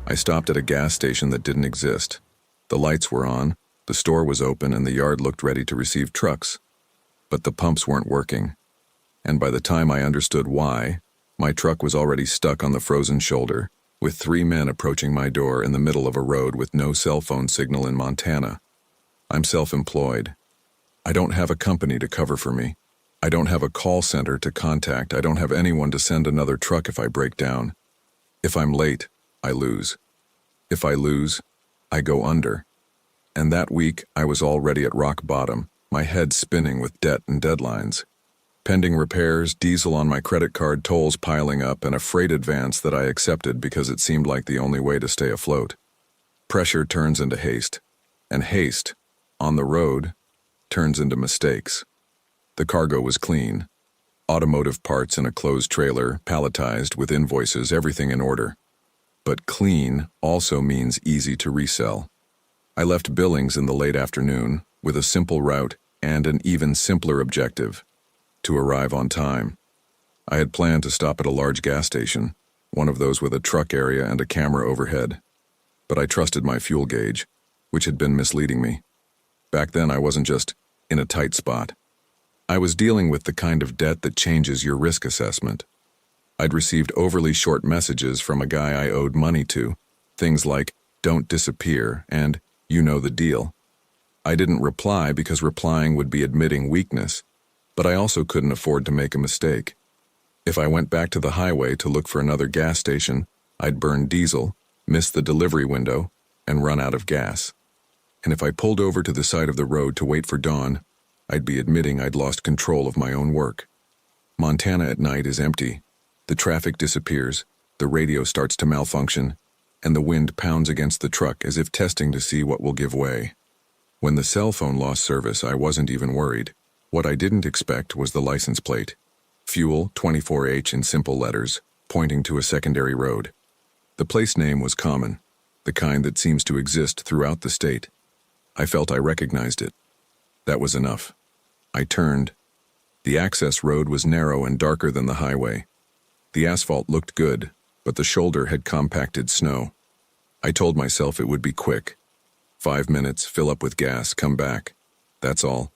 I stopped at a gas station that didn't exist. The lights were on, the store was open, and the yard looked ready to receive trucks. But the pumps weren't working. And by the time I understood why, my truck was already stuck on the frozen shoulder, with 3 men approaching my door in the middle of a road with no cell phone signal in Montana. I'm self-employed. I don't have a company to cover for me. I don't have a call center to contact. I don't have anyone to send another truck if I break down. If I'm late, I lose. If I lose, I go under. And that week, I was already at rock bottom, my head spinning with debt and deadlines. Pending repairs, diesel on my credit card, tolls piling up, and a freight advance that I accepted because it seemed like the only way to stay afloat. Pressure turns into haste, and haste, on the road, turns into mistakes. The cargo was clean. Automotive parts in a closed trailer, palletized with invoices, everything in order. But clean also means easy to resell. I left Billings in the late afternoon with a simple route and an even simpler objective: to arrive on time. I had planned to stop at a large gas station, one of those with a truck area and a camera overhead. But I trusted my fuel gauge, which had been misleading me. Back then I wasn't just in a tight spot. I was dealing with the kind of debt that changes your risk assessment. I'd received overly short messages from a guy I owed money to, things like, "Don't disappear," and "You know the deal." I didn't reply because replying would be admitting weakness, but I also couldn't afford to make a mistake. If I went back to the highway to look for another gas station, I'd burn diesel, miss the delivery window, and run out of gas. And if I pulled over to the side of the road to wait for dawn, I'd be admitting I'd lost control of my own work. Montana at night is empty. The traffic disappears, the radio starts to malfunction, and the wind pounds against the truck as if testing to see what will give way. When the cell phone lost service, I wasn't even worried. What I didn't expect was the license plate. Fuel 24H in simple letters, pointing to a secondary road. The place name was common, the kind that seems to exist throughout the state. I felt I recognized it. That was enough. I turned. The access road was narrow and darker than the highway. The asphalt looked good, but the shoulder had compacted snow. I told myself it would be quick. 5 minutes, fill up with gas, come back. That's all.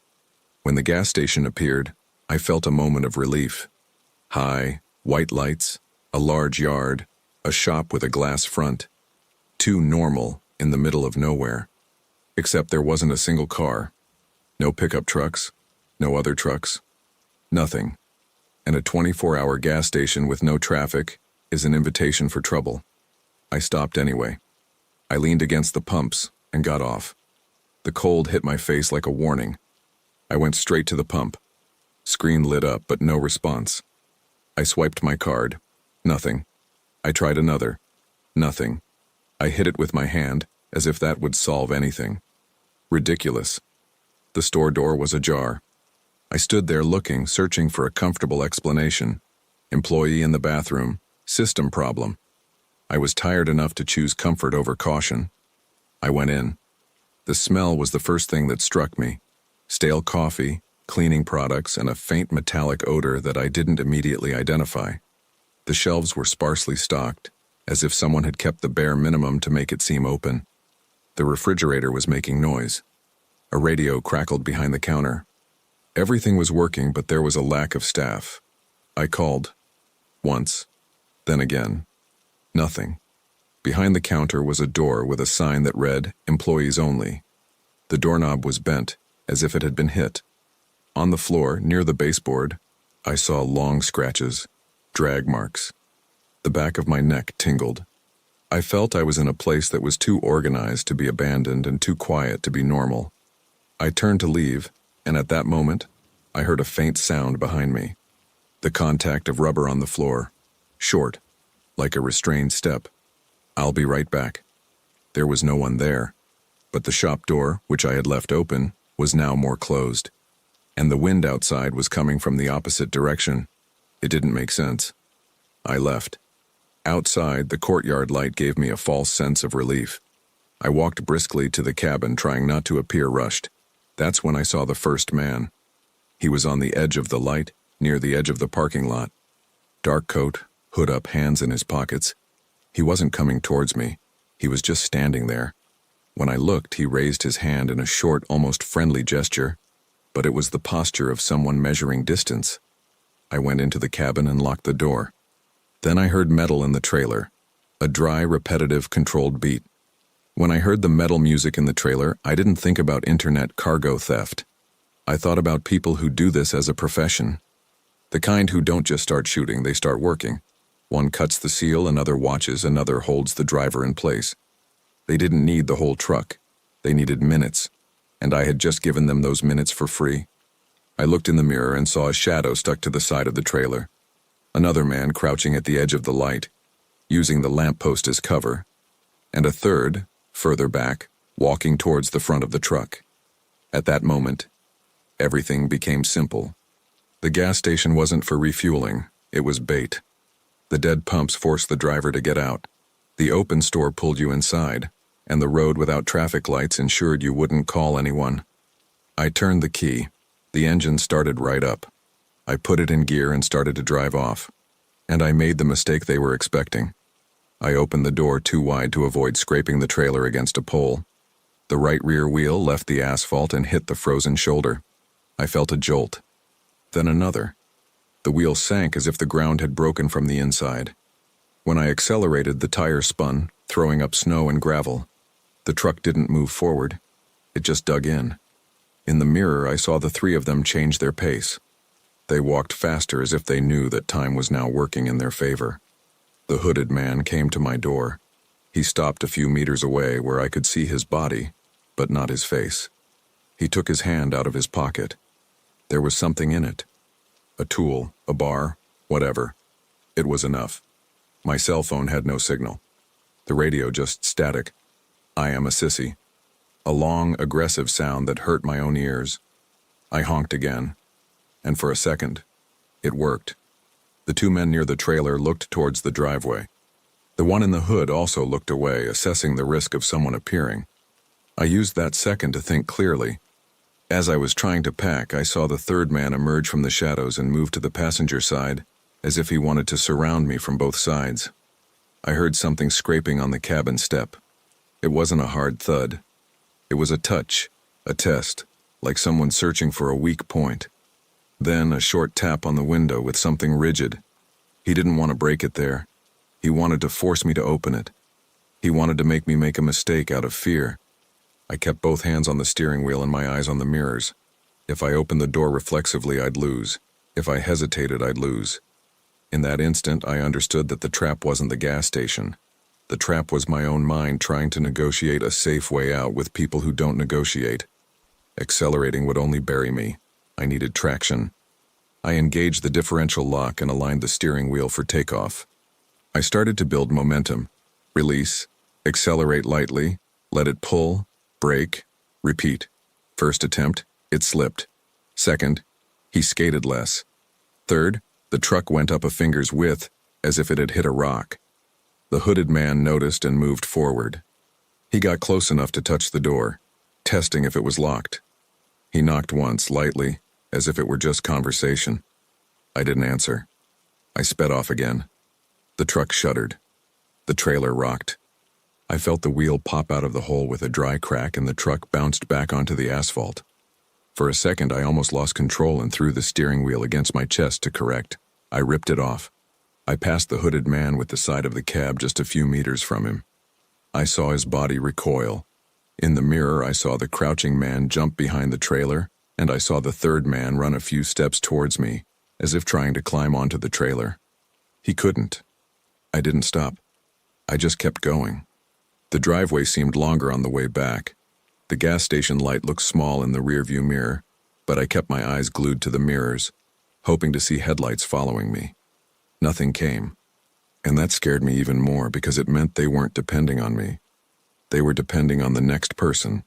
When the gas station appeared, I felt a moment of relief. High, white lights, a large yard, a shop with a glass front. Too normal in the middle of nowhere. Except there wasn't a single car. No pickup trucks, no other trucks. Nothing. And a 24-hour gas station with no traffic is an invitation for trouble. I stopped anyway. I leaned against the pumps and got off. The cold hit my face like a warning. I went straight to the pump. Screen lit up, but no response. I swiped my card. Nothing. I tried another. Nothing. I hit it with my hand, as if that would solve anything. Ridiculous. The store door was ajar. I stood there looking, searching for a comfortable explanation. Employee in the bathroom. System problem. I was tired enough to choose comfort over caution. I went in. The smell was the first thing that struck me. Stale coffee, cleaning products, and a faint metallic odor that I didn't immediately identify. The shelves were sparsely stocked, as if someone had kept the bare minimum to make it seem open. The refrigerator was making noise. A radio crackled behind the counter. Everything was working, but there was a lack of staff. I called. Once. Then again. Nothing. Behind the counter was a door with a sign that read, "Employees Only." The doorknob was bent, as if it had been hit. On the floor, near the baseboard, I saw long scratches, drag marks. The back of my neck tingled. I felt I was in a place that was too organized to be abandoned and too quiet to be normal. I turned to leave, and at that moment, I heard a faint sound behind me. The contact of rubber on the floor. Short, like a restrained step. "I'll be right back." There was no one there, but the shop door, which I had left open, was now more closed. And the wind outside was coming from the opposite direction. It didn't make sense. I left. Outside, the courtyard light gave me a false sense of relief. I walked briskly to the cabin, trying not to appear rushed. That's when I saw the first man. He was on the edge of the light, near the edge of the parking lot. Dark coat, hood up, hands in his pockets. He wasn't coming towards me. He was just standing there. When I looked, he raised his hand in a short, almost friendly gesture, but it was the posture of someone measuring distance. I went into the cabin and locked the door. Then I heard metal in the trailer, a dry, repetitive, controlled beat. When I heard the metal music in the trailer, I didn't think about internet cargo theft. I thought about people who do this as a profession. The kind who don't just start shooting, they start working. One cuts the seal, another watches, another holds the driver in place. They didn't need the whole truck. They needed minutes, and I had just given them those minutes for free. I looked in the mirror and saw a shadow stuck to the side of the trailer. Another man crouching at the edge of the light, using the lamppost as cover, and a third, further back, walking towards the front of the truck. At that moment, everything became simple. The gas station wasn't for refueling, it was bait. The dead pumps forced the driver to get out. The open store pulled you inside, and the road without traffic lights ensured you wouldn't call anyone. I turned the key. The engine started right up. I put it in gear and started to drive off. And I made the mistake they were expecting. I opened the door too wide to avoid scraping the trailer against a pole. The right rear wheel left the asphalt and hit the frozen shoulder. I felt a jolt. Then another. The wheel sank as if the ground had broken from the inside. When I accelerated, the tire spun, throwing up snow and gravel. The truck didn't move forward. It just dug in. In the mirror, I saw the three of them change their pace. They walked faster as if they knew that time was now working in their favor. The hooded man came to my door. He stopped a few meters away where I could see his body, but not his face. He took his hand out of his pocket. There was something in it. A tool, a bar, whatever. It was enough. My cell phone had no signal. The radio just static. I am a sissy. A long, aggressive sound that hurt my own ears. I honked again. And for a second, it worked. The two men near the trailer looked towards the driveway. The one in the hood also looked away, assessing the risk of someone appearing. I used that second to think clearly. As I was trying to pack, I saw the third man emerge from the shadows and move to the passenger side, as if he wanted to surround me from both sides. I heard something scraping on the cabin step. It wasn't a hard thud. It was a touch, a test, like someone searching for a weak point. Then a short tap on the window with something rigid. He didn't want to break it there. He wanted to force me to open it. He wanted to make me make a mistake out of fear. I kept both hands on the steering wheel and my eyes on the mirrors. If I opened the door reflexively, I'd lose. If I hesitated, I'd lose. In that instant, I understood that the trap wasn't the gas station. The trap was my own mind trying to negotiate a safe way out with people who don't negotiate. Accelerating would only bury me. I needed traction. I engaged the differential lock and aligned the steering wheel for takeoff. I started to build momentum. Release, accelerate lightly, let it pull, brake, repeat. First attempt, it slipped. Second, he skated less. Third, the truck went up a finger's width, as if it had hit a rock. The hooded man noticed and moved forward. He got close enough to touch the door, testing if it was locked. He knocked once, lightly, as if it were just conversation. I didn't answer. I sped off again. The truck shuddered. The trailer rocked. I felt the wheel pop out of the hole with a dry crack and the truck bounced back onto the asphalt. For a second, I almost lost control and threw the steering wheel against my chest to correct. I ripped it off. I passed the hooded man with the side of the cab just a few meters from him. I saw his body recoil. In the mirror, I saw the crouching man jump behind the trailer, and I saw the third man run a few steps towards me, as if trying to climb onto the trailer. He couldn't. I didn't stop. I just kept going. The driveway seemed longer on the way back. The gas station light looked small in the rearview mirror, but I kept my eyes glued to the mirrors, hoping to see headlights following me. Nothing came, and that scared me even more because it meant they weren't depending on me. They were depending on the next person.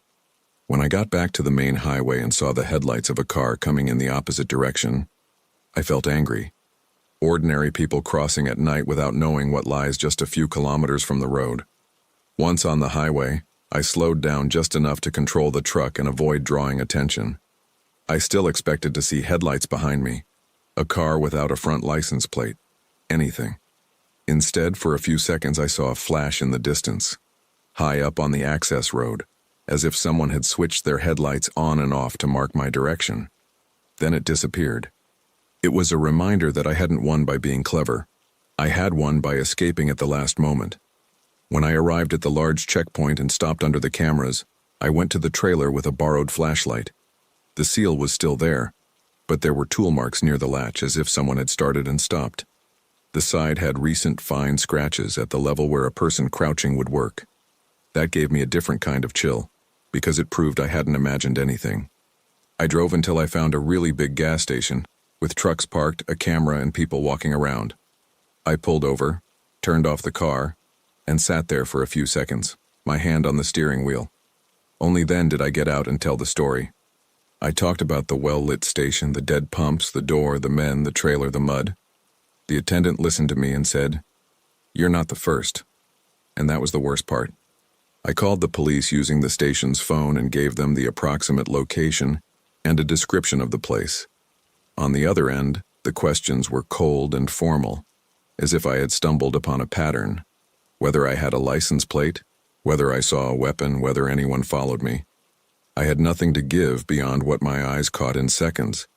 When I got back to the main highway and saw the headlights of a car coming in the opposite direction, I felt angry. Ordinary people crossing at night without knowing what lies just a few kilometers from the road. Once on the highway, I slowed down just enough to control the truck and avoid drawing attention. I still expected to see headlights behind me, a car without a front license plate, anything. Instead, for a few seconds, I saw a flash in the distance. high up on the access road, as if someone had switched their headlights on and off to mark my direction. Then it disappeared. It was a reminder that I hadn't won by being clever. I had won by escaping at the last moment. When I arrived at the large checkpoint and stopped under the cameras, I went to the trailer with a borrowed flashlight. The seal was still there, but there were tool marks near the latch as if someone had started and stopped. The side had recent fine scratches at the level where a person crouching would work. That gave me a different kind of chill, because it proved I hadn't imagined anything. I drove until I found a really big gas station, with trucks parked, a camera, and people walking around. I pulled over, turned off the car, and sat there for a few seconds, my hand on the steering wheel. Only then did I get out and tell the story. I talked about the well-lit station, the dead pumps, the door, the men, the trailer, the mud. The attendant listened to me and said, "You're not the first." And that was the worst part. I called the police using the station's phone and gave them the approximate location and a description of the place. On the other end, the questions were cold and formal, as if I had stumbled upon a pattern. Whether I had a license plate, whether I saw a weapon, whether anyone followed me. I had nothing to give beyond what my eyes caught in seconds.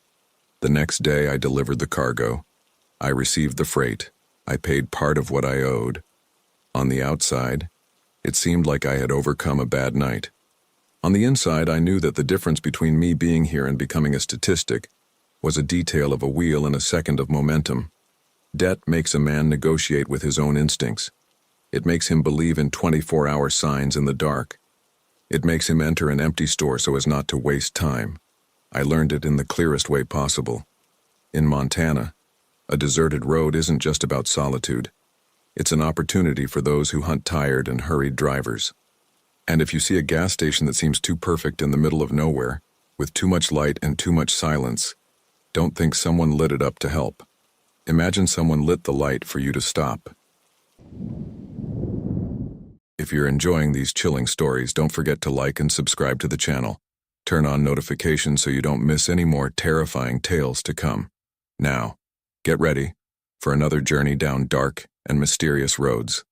The next day I delivered the cargo. I received the freight. I paid part of what I owed. On the outside, it seemed like I had overcome a bad night. On the inside, I knew that the difference between me being here and becoming a statistic was a detail of a wheel and a second of momentum. Debt makes a man negotiate with his own instincts. It makes him believe in 24-hour signs in the dark. It makes him enter an empty store so as not to waste time. I learned it in the clearest way possible. In Montana, a deserted road isn't just about solitude. It's an opportunity for those who hunt tired and hurried drivers. And if you see a gas station that seems too perfect in the middle of nowhere, with too much light and too much silence, don't think someone lit it up to help. Imagine someone lit the light for you to stop. If you're enjoying these chilling stories, don't forget to like and subscribe to the channel. Turn on notifications so you don't miss any more terrifying tales to come. Now, get ready for another journey down dark and mysterious roads.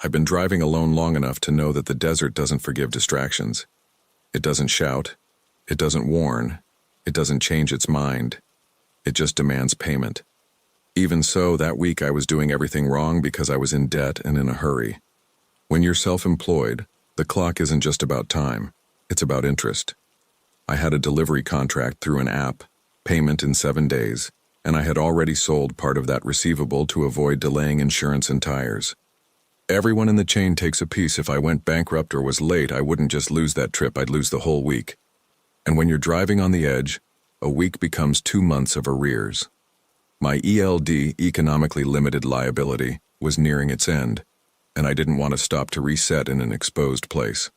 I've been driving alone long enough to know that the desert doesn't forgive distractions. It doesn't shout. It doesn't warn. It doesn't change its mind. It just demands payment. Even so, that week I was doing everything wrong because I was in debt and in a hurry. When you're self-employed, the clock isn't just about time, it's about interest. I had a delivery contract through an app, payment in 7 days, and I had already sold part of that receivable to avoid delaying insurance and tires. Everyone in the chain takes a piece. If I went bankrupt or was late, I wouldn't just lose that trip, I'd lose the whole week. And when you're driving on the edge, a week becomes 2 months of arrears. My ELD, economically limited liability, was nearing its end, and I didn't want to stop to reset in an exposed place.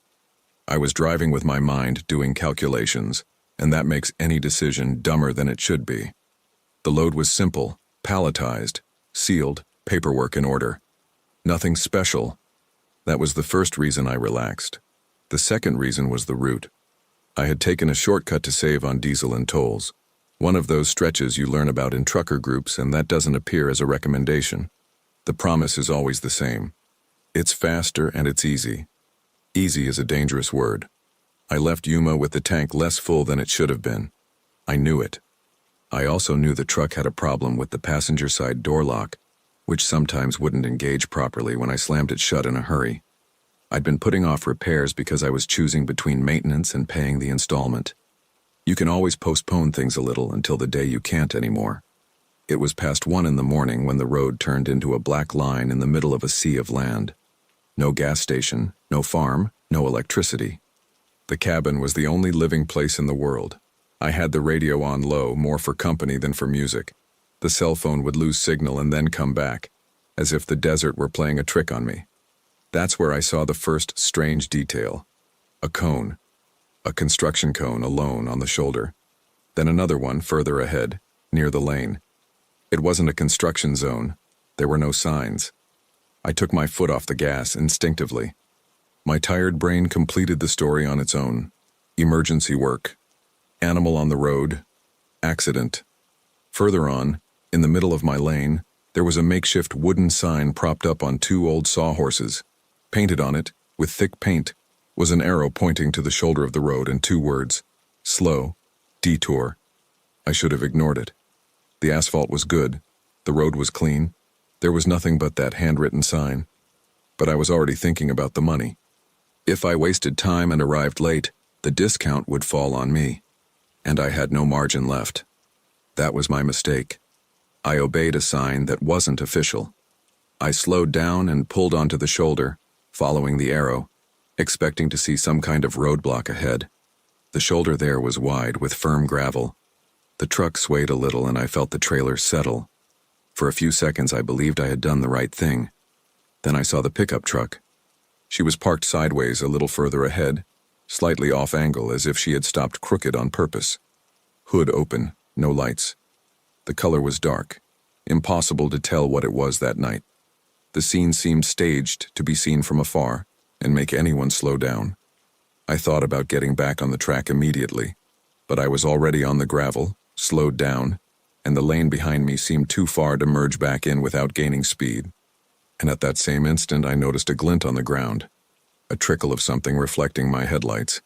I was driving with my mind doing calculations, and that makes any decision dumber than it should be. The load was simple, palletized, sealed, paperwork in order. Nothing special. That was the first reason I relaxed. The second reason was the route. I had taken a shortcut to save on diesel and tolls. One of those stretches you learn about in trucker groups, and that doesn't appear as a recommendation. The promise is always the same. It's faster and it's easy. Easy is a dangerous word. I left Yuma with the tank less full than it should have been. I knew it. I also knew the truck had a problem with the passenger side door lock, which sometimes wouldn't engage properly when I slammed it shut in a hurry. I'd been putting off repairs because I was choosing between maintenance and paying the installment. You can always postpone things a little until the day you can't anymore. It was past 1 in the morning when the road turned into a black line in the middle of a sea of land. No gas station, no farm, no electricity. The cabin was the only living place in the world. I had the radio on low, more for company than for music. The cell phone would lose signal and then come back, as if the desert were playing a trick on me. That's where I saw the first strange detail. A cone. A construction cone alone on the shoulder. Then another one further ahead, near the lane. It wasn't a construction zone. There were no signs. I took my foot off the gas instinctively. My tired brain completed the story on its own. Emergency work. Animal on the road. Accident. Further on, in the middle of my lane, there was a makeshift wooden sign propped up on 2 old sawhorses. Painted on it, with thick paint, was an arrow pointing to the shoulder of the road and 2 words: slow, detour. I should have ignored it. The asphalt was good, the road was clean, there was nothing but that handwritten sign. But I was already thinking about the money. If I wasted time and arrived late, the discount would fall on me, and I had no margin left. That was my mistake. I obeyed a sign that wasn't official. I slowed down and pulled onto the shoulder, following the arrow, expecting to see some kind of roadblock ahead. The shoulder there was wide with firm gravel. The truck swayed a little and I felt the trailer settle. For a few seconds I believed I had done the right thing. Then I saw the pickup truck. She was parked sideways a little further ahead, slightly off angle as if she had stopped crooked on purpose. Hood open, no lights. The color was dark, impossible to tell what it was that night. The scene seemed staged to be seen from afar and make anyone slow down. I thought about getting back on the track immediately, but I was already on the gravel, slowed down, and the lane behind me seemed too far to merge back in without gaining speed. And at that same instant I noticed a glint on the ground, a trickle of something reflecting my headlights.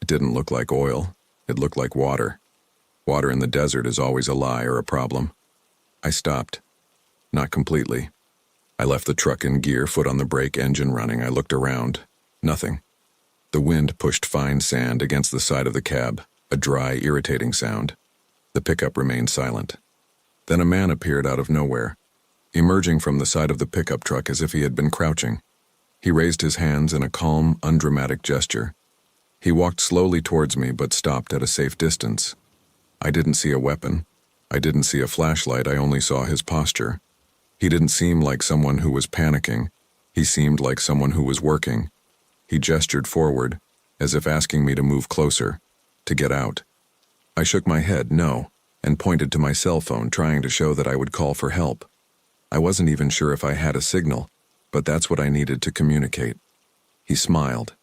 It didn't look like oil, it looked like water. Water in the desert is always a lie or a problem. I stopped. Not completely. I left the truck in gear, foot on the brake, engine running. I looked around. Nothing. The wind pushed fine sand against the side of the cab, a dry, irritating sound. The pickup remained silent. Then a man appeared out of nowhere, emerging from the side of the pickup truck as if he had been crouching. He raised his hands in a calm, undramatic gesture. He walked slowly towards me but stopped at a safe distance. I didn't see a weapon. I didn't see a flashlight. I only saw his posture. He didn't seem like someone who was panicking. He seemed like someone who was working. He gestured forward, as if asking me to move closer, to get out. I shook my head, no, and pointed to my cell phone, trying to show that I would call for help. I wasn't even sure if I had a signal, but that's what I needed to communicate. He smiled.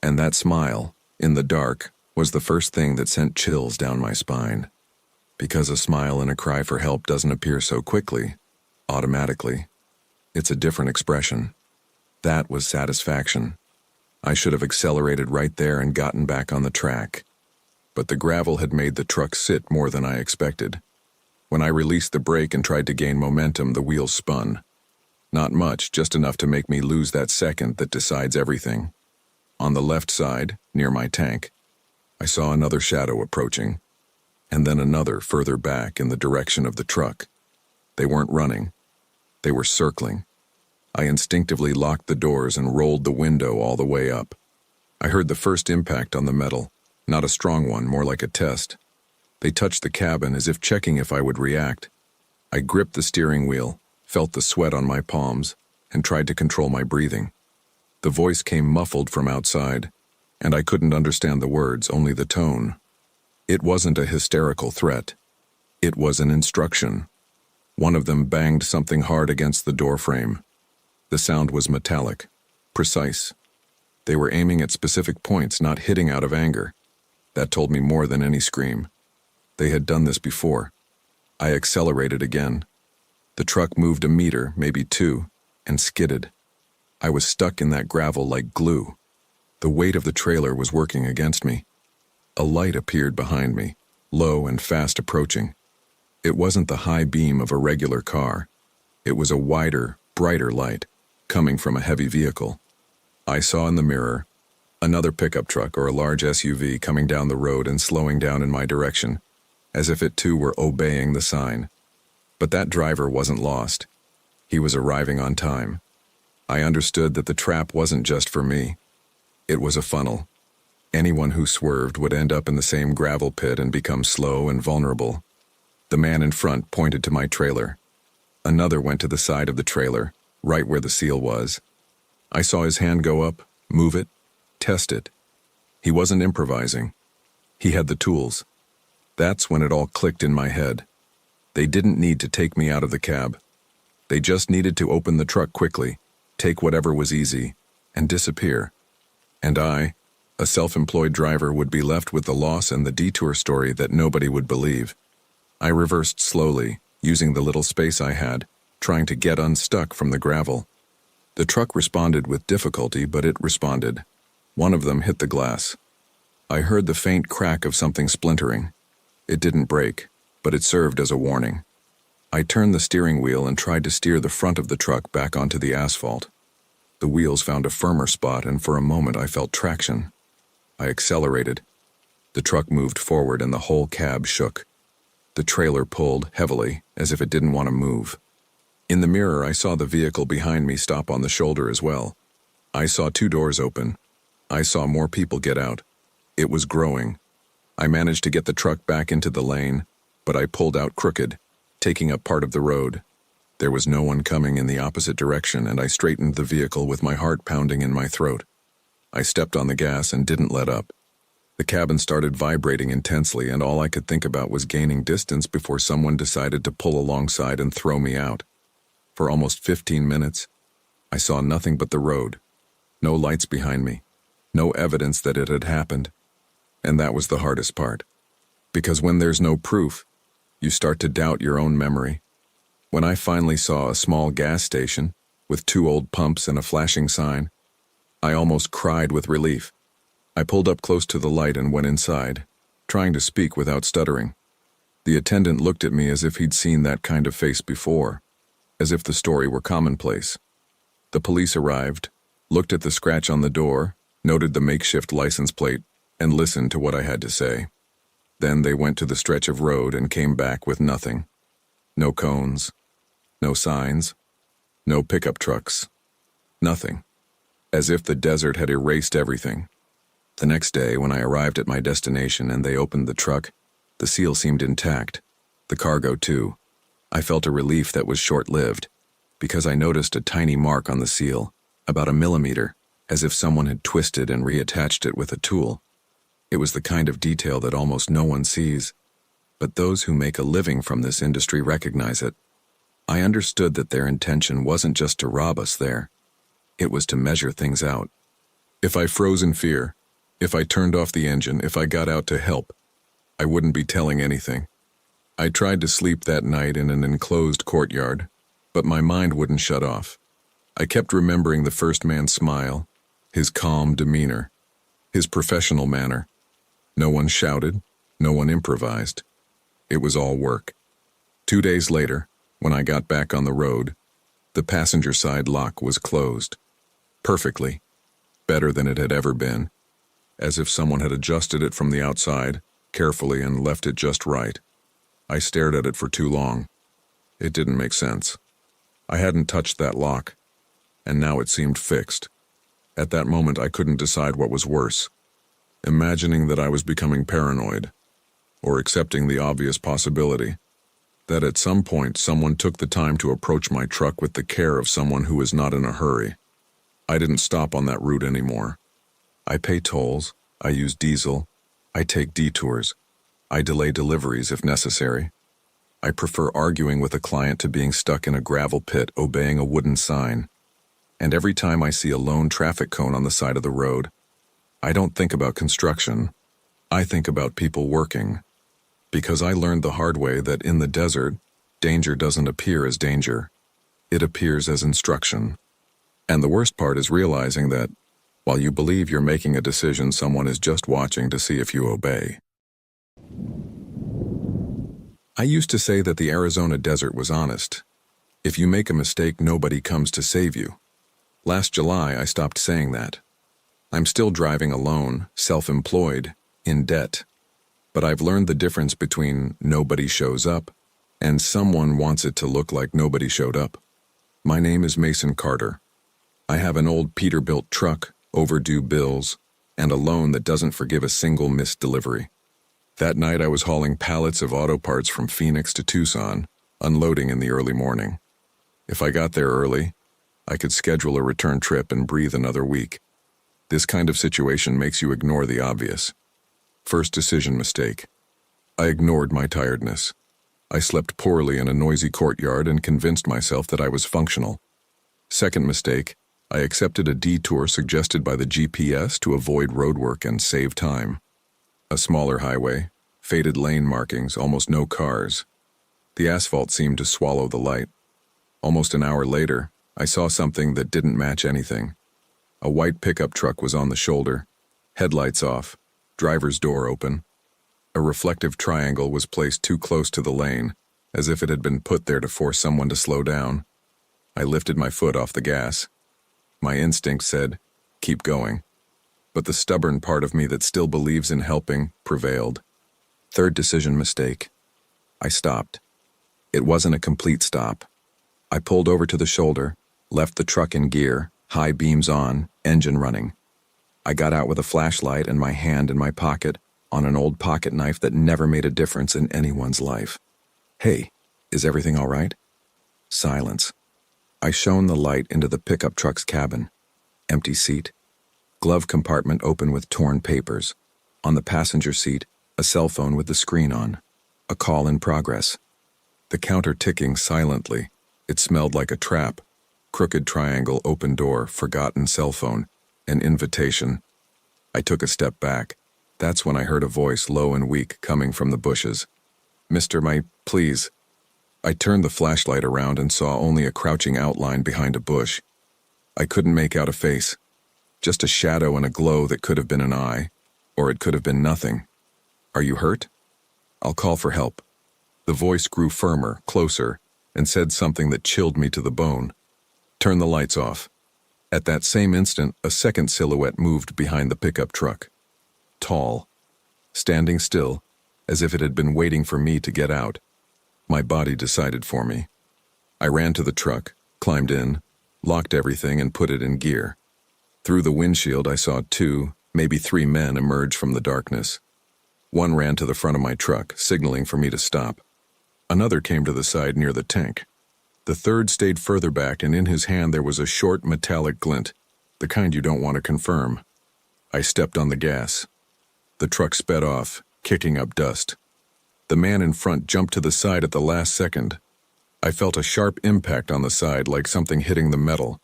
And that smile, in the dark, was the first thing that sent chills down my spine. Because a smile and a cry for help doesn't appear so quickly, automatically. It's a different expression. That was satisfaction. I should have accelerated right there and gotten back on the track. But the gravel had made the truck sit more than I expected. When I released the brake and tried to gain momentum, the wheels spun. Not much, just enough to make me lose that second that decides everything. On the left side, near my tank, I saw another shadow approaching, and then another further back in the direction of the truck. They weren't running. They were circling. I instinctively locked the doors and rolled the window all the way up. I heard the first impact on the metal, not a strong one, more like a test. They touched the cabin as if checking if I would react. I gripped the steering wheel, felt the sweat on my palms, and tried to control my breathing. The voice came muffled from outside, and I couldn't understand the words, only the tone. It wasn't a hysterical threat. It was an instruction. One of them banged something hard against the doorframe. The sound was metallic, precise. They were aiming at specific points, not hitting out of anger. That told me more than any scream. They had done this before. I accelerated again. The truck moved a meter, maybe 2, and skidded. I was stuck in that gravel like glue. The weight of the trailer was working against me. A light appeared behind me, low and fast approaching. It wasn't the high beam of a regular car. It was a wider, brighter light, coming from a heavy vehicle. I saw in the mirror another pickup truck or a large SUV coming down the road and slowing down in my direction, as if it too were obeying the sign. But that driver wasn't lost. He was arriving on time. I understood that the trap wasn't just for me. It was a funnel. Anyone who swerved would end up in the same gravel pit and become slow and vulnerable. The man in front pointed to my trailer. Another went to the side of the trailer, right where the seal was. I saw his hand go up, move it, test it. He wasn't improvising. He had the tools. That's when it all clicked in my head. They didn't need to take me out of the cab. They just needed to open the truck quickly, take whatever was easy, and disappear. And I, a self-employed driver, would be left with the loss and the detour story that nobody would believe. I reversed slowly, using the little space I had, trying to get unstuck from the gravel. The truck responded with difficulty, but it responded. One of them hit the glass. I heard the faint crack of something splintering. It didn't break, but it served as a warning. I turned the steering wheel and tried to steer the front of the truck back onto the asphalt. The wheels found a firmer spot, and for a moment I felt traction. I accelerated. The truck moved forward and the whole cab shook. The trailer pulled heavily, as if it didn't want to move. In the mirror, I saw the vehicle behind me stop on the shoulder as well. I saw 2 doors open. I saw more people get out. It was growing. I managed to get the truck back into the lane, but I pulled out crooked, taking up part of the road. There was no one coming in the opposite direction, and I straightened the vehicle with my heart pounding in my throat. I stepped on the gas and didn't let up. The cabin started vibrating intensely, and all I could think about was gaining distance before someone decided to pull alongside and throw me out. For almost 15 minutes, I saw nothing but the road. No lights behind me. No evidence that it had happened. And that was the hardest part. Because when there's no proof, you start to doubt your own memory. When I finally saw a small gas station with 2 old pumps and a flashing sign, I almost cried with relief. I pulled up close to the light and went inside, trying to speak without stuttering. The attendant looked at me as if he'd seen that kind of face before, as if the story were commonplace. The police arrived, looked at the scratch on the door, noted the makeshift license plate, and listened to what I had to say. Then they went to the stretch of road and came back with nothing. No cones, no signs, no pickup trucks, nothing. As if the desert had erased everything. The next day, when I arrived at my destination and they opened the truck, the seal seemed intact. The cargo, too. I felt a relief that was short-lived, because I noticed a tiny mark on the seal, about 1 millimeter, as if someone had twisted and reattached it with a tool. It was the kind of detail that almost no one sees, but those who make a living from this industry recognize it. I understood that their intention wasn't just to rob us there. It was to measure things out. If I froze in fear, if I turned off the engine, if I got out to help, I wouldn't be telling anything. I tried to sleep that night in an enclosed courtyard, but my mind wouldn't shut off. I kept remembering the first man's smile, his calm demeanor, his professional manner. No one shouted, no one improvised. It was all work. 2 days later, when I got back on the road, the passenger side lock was closed. Perfectly. Better than it had ever been. As if someone had adjusted it from the outside, carefully, and left it just right. I stared at it for too long. It didn't make sense. I hadn't touched that lock, and now it seemed fixed. At that moment, I couldn't decide what was worse. Imagining that I was becoming paranoid, or accepting the obvious possibility that at some point someone took the time to approach my truck with the care of someone who is not in a hurry. I didn't stop on that route anymore. I pay tolls, I use diesel, I take detours, I delay deliveries if necessary. I prefer arguing with a client to being stuck in a gravel pit obeying a wooden sign. And every time I see a lone traffic cone on the side of the road, I don't think about construction. I think about people working. Because I learned the hard way that in the desert, danger doesn't appear as danger. It appears as instruction. And the worst part is realizing that, while you believe you're making a decision, someone is just watching to see if you obey. I used to say that the Arizona desert was honest. If you make a mistake, nobody comes to save you. Last July, I stopped saying that. I'm still driving alone, self-employed, in debt. But I've learned the difference between nobody shows up and someone wants it to look like nobody showed up. My name is Mason Carter. I have an old Peterbilt truck, overdue bills, and a loan that doesn't forgive a single missed delivery. That night I was hauling pallets of auto parts from Phoenix to Tucson, unloading in the early morning. If I got there early, I could schedule a return trip and breathe another week. This kind of situation makes you ignore the obvious. First decision mistake. I ignored my tiredness. I slept poorly in a noisy courtyard and convinced myself that I was functional. Second mistake, I accepted a detour suggested by the GPS to avoid roadwork and save time. A smaller highway, faded lane markings, almost no cars. The asphalt seemed to swallow the light. Almost an hour later, I saw something that didn't match anything. A white pickup truck was on the shoulder, headlights off, driver's door open. A reflective triangle was placed too close to the lane, as if it had been put there to force someone to slow down. I lifted my foot off the gas. My instinct said, keep going. But the stubborn part of me that still believes in helping prevailed. Third decision mistake. I stopped. It wasn't a complete stop. I pulled over to the shoulder, left the truck in gear, high beams on, engine running. I got out with a flashlight and my hand in my pocket on an old pocket knife that never made a difference in anyone's life. Hey, is everything all right? Silence. I shone the light into the pickup truck's cabin. Empty seat. Glove compartment open with torn papers. On the passenger seat, a cell phone with the screen on. A call in progress. The counter ticking silently. It smelled like a trap. Crooked triangle, open door, forgotten cell phone. An invitation. I took a step back. That's when I heard a voice, low and weak, coming from the bushes. Mr. Please. I turned the flashlight around and saw only a crouching outline behind a bush. I couldn't make out a face. Just a shadow and a glow that could have been an eye, or it could have been nothing. Are you hurt? I'll call for help. The voice grew firmer, closer, and said something that chilled me to the bone. Turn the lights off. At that same instant, a second silhouette moved behind the pickup truck. Tall. Standing still, as if it had been waiting for me to get out. My body decided for me. I ran to the truck, climbed in, locked everything and put it in gear. Through the windshield I saw 2, maybe 3 men emerge from the darkness. One ran to the front of my truck, signaling for me to stop. Another came to the side near the tank. The third stayed further back, and in his hand there was a short metallic glint, the kind you don't want to confirm. I stepped on the gas. The truck sped off, kicking up dust. The man in front jumped to the side at the last second. I felt a sharp impact on the side, like something hitting the metal.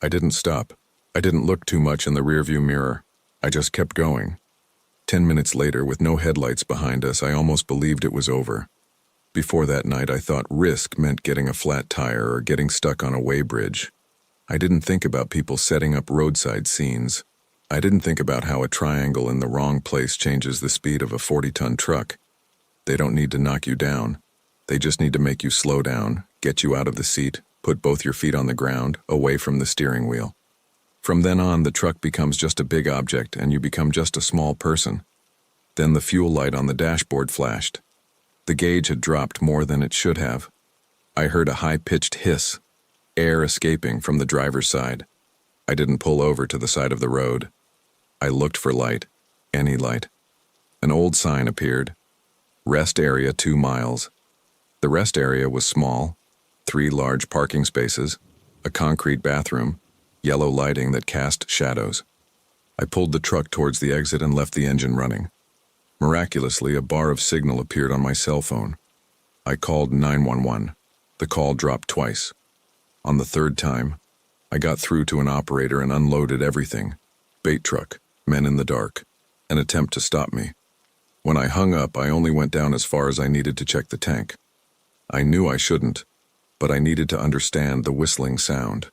I didn't stop. I didn't look too much in the rearview mirror. I just kept going. 10 minutes later, with no headlights behind us, I almost believed it was over. Before that night, I thought risk meant getting a flat tire or getting stuck on a weighbridge. I didn't think about people setting up roadside scenes. I didn't think about how a triangle in the wrong place changes the speed of a 40-ton truck. They don't need to knock you down. They just need to make you slow down, get you out of the seat, put both your feet on the ground, away from the steering wheel. From then on, the truck becomes just a big object and you become just a small person. Then the fuel light on the dashboard flashed. The gauge had dropped more than it should have. I heard a high-pitched hiss, air escaping from the driver's side. I didn't pull over to the side of the road. I looked for light, any light. An old sign appeared. Rest area 2 miles. The rest area was small, 3 large parking spaces, a concrete bathroom, yellow lighting that cast shadows. I pulled the truck towards the exit and left the engine running. Miraculously, a bar of signal appeared on my cell phone. I called 911. The call dropped twice. On the third time, I got through to an operator and unloaded everything. Bait truck, men in the dark, an attempt to stop me. When I hung up, I only went down as far as I needed to check the tank. I knew I shouldn't, but I needed to understand the whistling sound.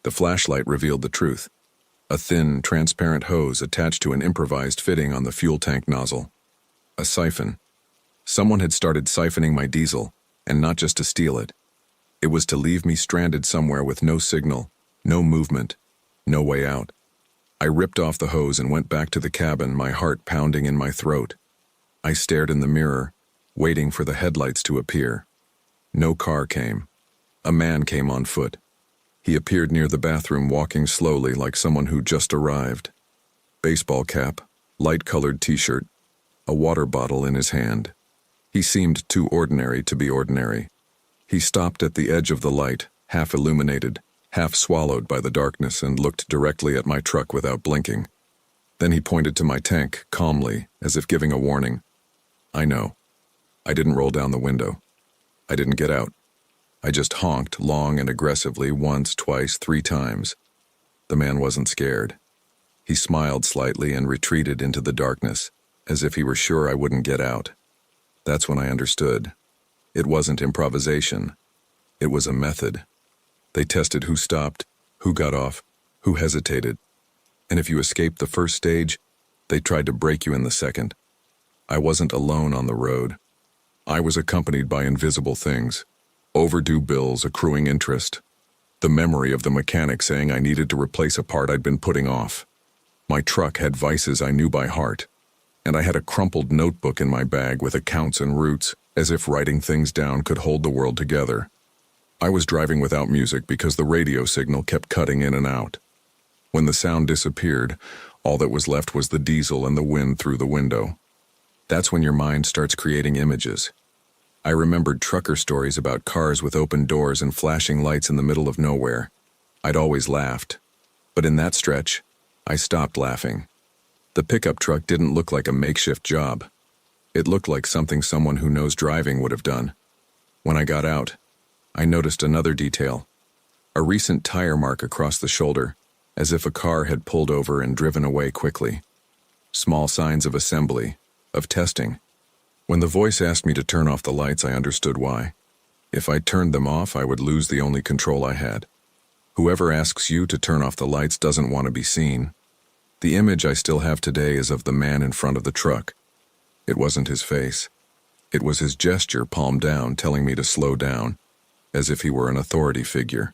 The flashlight revealed the truth. A thin, transparent hose attached to an improvised fitting on the fuel tank nozzle. A siphon. Someone had started siphoning my diesel, and not just to steal it. It was to leave me stranded somewhere with no signal, no movement, no way out. I ripped off the hose and went back to the cabin, my heart pounding in my throat. I stared in the mirror, waiting for the headlights to appear. No car came. A man came on foot. He appeared near the bathroom, walking slowly like someone who just arrived. Baseball cap, light-colored t-shirt, a water bottle in his hand. He seemed too ordinary to be ordinary. He stopped at the edge of the light, half illuminated, half swallowed by the darkness, and looked directly at my truck without blinking. Then he pointed to my tank, calmly, as if giving a warning. I know. I didn't roll down the window. I didn't get out. I just honked long and aggressively once, twice, 3 times. The man wasn't scared. He smiled slightly and retreated into the darkness, as if he were sure I wouldn't get out. That's when I understood. It wasn't improvisation. It was a method. They tested who stopped, who got off, who hesitated. And if you escaped the first stage, they tried to break you in the second. I wasn't alone on the road. I was accompanied by invisible things, overdue bills, accruing interest, the memory of the mechanic saying I needed to replace a part I'd been putting off. My truck had vices I knew by heart, and I had a crumpled notebook in my bag with accounts and routes, as if writing things down could hold the world together. I was driving without music because the radio signal kept cutting in and out. When the sound disappeared, all that was left was the diesel and the wind through the window. That's when your mind starts creating images. I remembered trucker stories about cars with open doors and flashing lights in the middle of nowhere. I'd always laughed. But in that stretch, I stopped laughing. The pickup truck didn't look like a makeshift job. It looked like something someone who knows driving would have done. When I got out, I noticed another detail. A recent tire mark across the shoulder, as if a car had pulled over and driven away quickly. Small signs of assembly, of testing. When the voice asked me to turn off the lights, I understood why. If I turned them off, I would lose the only control I had. Whoever asks you to turn off the lights doesn't want to be seen. The image I still have today is of the man in front of the truck. It wasn't his face. It was his gesture, palm down, telling me to slow down, as if he were an authority figure.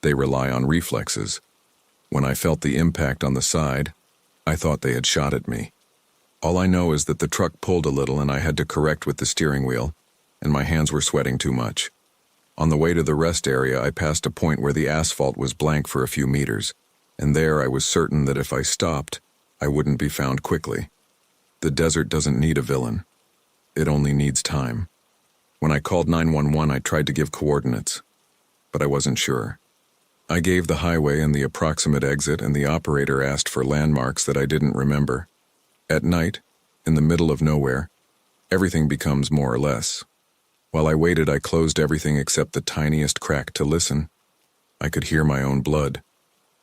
They rely on reflexes. When I felt the impact on the side, I thought they had shot at me. All I know is that the truck pulled a little and I had to correct with the steering wheel, and my hands were sweating too much. On the way to the rest area, I passed a point where the asphalt was blank for a few meters, and there I was certain that if I stopped, I wouldn't be found quickly. The desert doesn't need a villain. It only needs time. When I called 911, I tried to give coordinates, but I wasn't sure. I gave the highway and the approximate exit, and the operator asked for landmarks that I didn't remember. At night, in the middle of nowhere, everything becomes more or less. While I waited, I closed everything except the tiniest crack to listen. I could hear my own blood.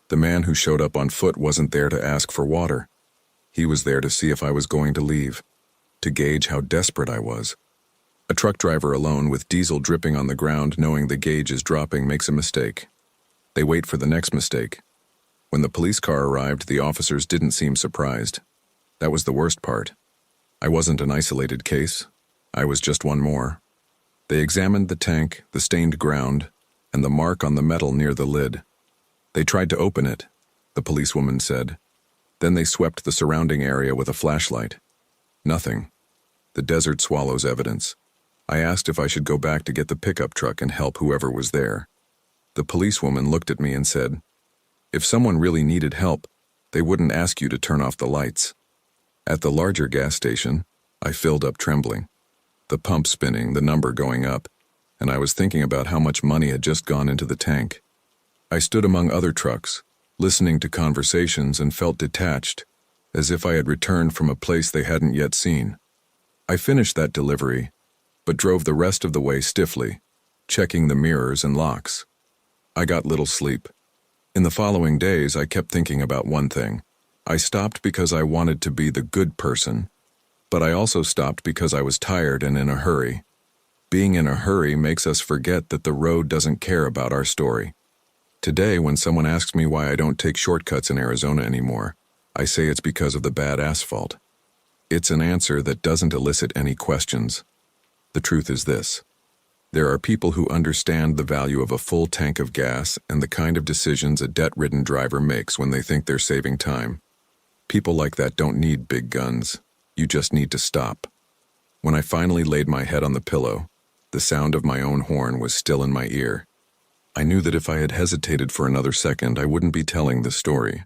The man who showed up on foot wasn't there to ask for water. He was there to see if I was going to leave, to gauge how desperate I was. A truck driver alone with diesel dripping on the ground, knowing the gauge is dropping, makes a mistake. They wait for the next mistake. When the police car arrived, the officers didn't seem surprised. That was the worst part. I wasn't an isolated case. I was just one more. They examined the tank, the stained ground, and the mark on the metal near the lid. They tried to open it, the policewoman said. Then they swept the surrounding area with a flashlight. Nothing. The desert swallows evidence. I asked if I should go back to get the pickup truck and help whoever was there. The policewoman looked at me and said, "If someone really needed help, they wouldn't ask you to turn off the lights." At the larger gas station, I filled up trembling. The pump spinning, the number going up, and I was thinking about how much money had just gone into the tank. I stood among other trucks, listening to conversations, and felt detached, as if I had returned from a place they hadn't yet seen. I finished that delivery, but drove the rest of the way stiffly, checking the mirrors and locks. I got little sleep. In the following days, I kept thinking about one thing. I stopped because I wanted to be the good person, but I also stopped because I was tired and in a hurry. Being in a hurry makes us forget that the road doesn't care about our story. Today, when someone asks me why I don't take shortcuts in Arizona anymore, I say it's because of the bad asphalt. It's an answer that doesn't elicit any questions. The truth is this. There are people who understand the value of a full tank of gas and the kind of decisions a debt-ridden driver makes when they think they're saving time. People like that don't need big guns. You just need to stop. When I finally laid my head on the pillow, the sound of my own horn was still in my ear. I knew that if I had hesitated for another second, I wouldn't be telling this story.